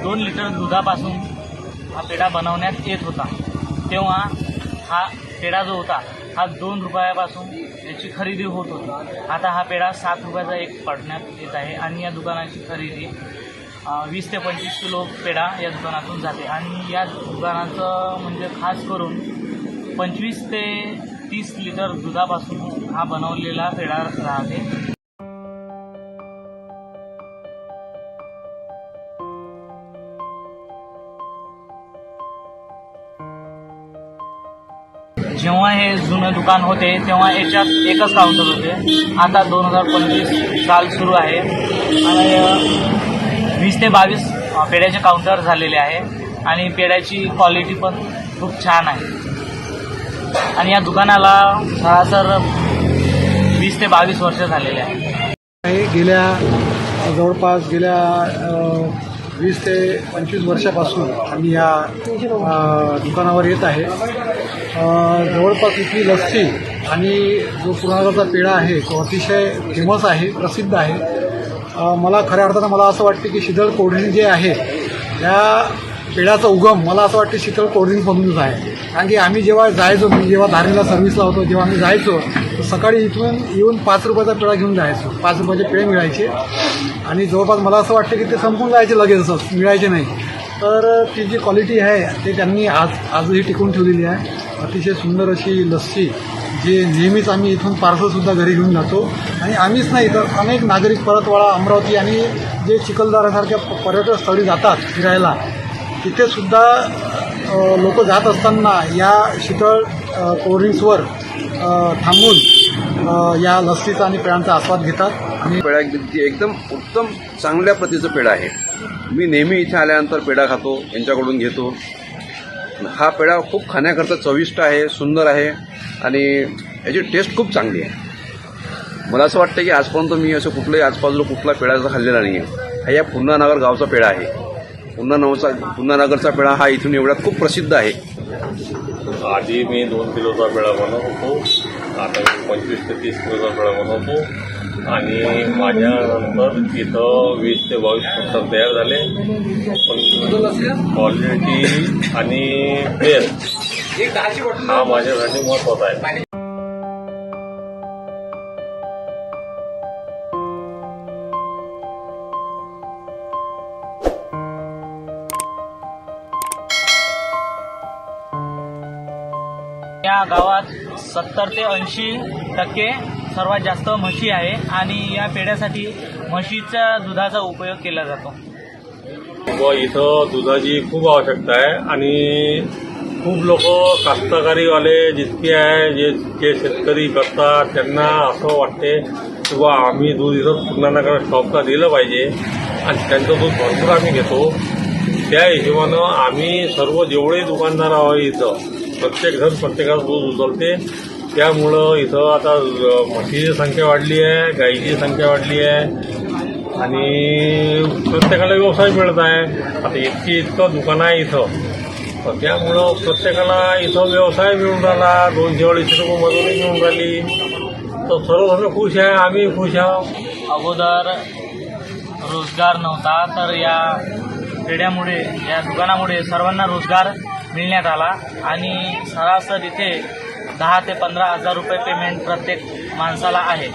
2 litre दुधापासून हा पेढा बनवण्यात येत होता, तेव्हा हा पेढा जो होता हा 2 रुपयापासून याची खरेदी होत होती. आता हा पेढा 7 रुपयाचा एक पडण्यात येत आहे आणि या दुकानाची खरेदी 20 ते 25 किलो पेढा या दुकानातून जाते आणि या दुकानाचं म्हणजे खास करून 25 ते 30 लिटर दुधापासून हा बनवलेला पेढा राहते. जेव्हा हे जुनं दुकान होते तेव्हा याच्यात एकच काउंटर होते. आता 2025 साल सुरू आहे आणि 20 ते 22 पेढ्याचे काउंटर झालेले आहे आणि पेढ्याची क्वालिटी पण खूप छान आहे आणि या दुकानाला सरासर 20 ते 22 वर्ष झालेले आहे. जवळपास गेल्या 20 ते 25 वर्षापासून आम्ही या दुकानावर येत आहे. जवळपास इथली लस्सी आणि जो पुरणाचा पेढा आहे तो अतिशय फेमस आहे, प्रसिद्ध आहे. मला खऱ्या अर्थानं मला असं वाटतं की शीतल कोल्ड्रिंक जे आहे त्या पेढ्याचा उगम मला असं वाटतं शीतल कोल्ड्रिंकमधूनच आहे. कारण की आम्ही जेव्हा जायचो, मी जेव्हा धारणीला सर्व्हिसला होतो जेव्हा आम्ही जायचो तर सकाळी इथून येऊन 5 रुपयाचा पेढा घेऊन जायचो. 5 रुपयाचे पेढे मिळायचे आणि जवळपास मला असं वाटतं की ते संपून जायचे लगेचच, मिळायचे नाही. तर ती जी क्वालिटी आहे ते त्यांनी आजही टिकून ठेवलेली आहे. अतिशय सुंदर अशी लस्सी जी नेहमीच आम्ही इथून पार्सलसुद्धा घरी घेऊन जातो आणि आम्हीच नाही तर अनेक नागरिक परतवाडा, अमरावती आणि जे चिखलदरासारख्या पर्यटन स्थळी जातात फिरायला तिथेसुद्धा लोक जात असताना या शीतळ कोल्ड्रिंक्सवर थांबून या लस्सीचा आणि पेढ्यांचा आस्वाद घेतात. आणि पेढा एकदम उत्तम चांगल्या प्रतीचं पेढा आहे. मी नेहमी इथे आल्यानंतर पेढा खातो, यांच्याकडून घेतो. हा पेढा खूप खाण्याकरता चविष्ट आहे, सुंदर आहे आणि याची टेस्ट खूप चांगली आहे. मला असं वाटतं की आजपर्यंत मी असं कुठलाही आजबाजूला कुठला पेढा असा खाल्लेला नाही आहे. हा या पुन्नानगर गावचा पेढा आहे. पुन्नानगरचा पेढा हा इथून एवढ्यात खूप प्रसिद्ध आहे. आधी मी 2 किलोचा पेढा बनवत होतो, आता मी 25 ते 30 किलोचा पेढा बनवतो आणि माझ्यानंतर इथं 20 ते 22 क्विंटल तयार झाले. पण क्वालिटी आणि टेस्ट हा माझ्यासाठी महत्त्वाचा आहे. या गावात 70 ते 80% सर्वात जास्त म्हशी आहे आणि या पेढ्यासाठी म्हशीच्या दुधाचा उपयोग केला जातो. इथं दुधाची खूप आवश्यकता आहे आणि खूप लोक कास्तकारीवाले जितके आहे जे शेतकरी करतात त्यांना असं वाटते की बा आम्ही दूध इथं पुन्नानगर स्टॉपला दिलं पाहिजे आणि त्यांचं दूध भरपूर आम्ही घेतो. त्या हिशोबानं आम्ही सर्व जेवढे दुकानदार आहोत इथं प्रत्येक जण प्रत्येकाला दूध उचलते. त्यामुळं इथं आता म्हशीची संख्या वाढली आहे, गाईची संख्या वाढली आहे आणि प्रत्येकाला व्यवसाय मिळत आहे. आता इतकं दुकान आहे इथं, तर त्यामुळं प्रत्येकाला इथं व्यवसाय मिळून राहिला. 200-250 रुपये मजुरी मिळून राहिली. तर सर्वजण खुश आहे, आम्ही खुश आहोत. अगोदर रोजगार नव्हता तर या पेढ्यामुळे, या दुकानामुळे सर्वांना रोजगार मिळण्यात आला आणि सरासर इथे 10 ते 15 हजार रुपये पेमेंट प्रत्येक माणसाला आहे.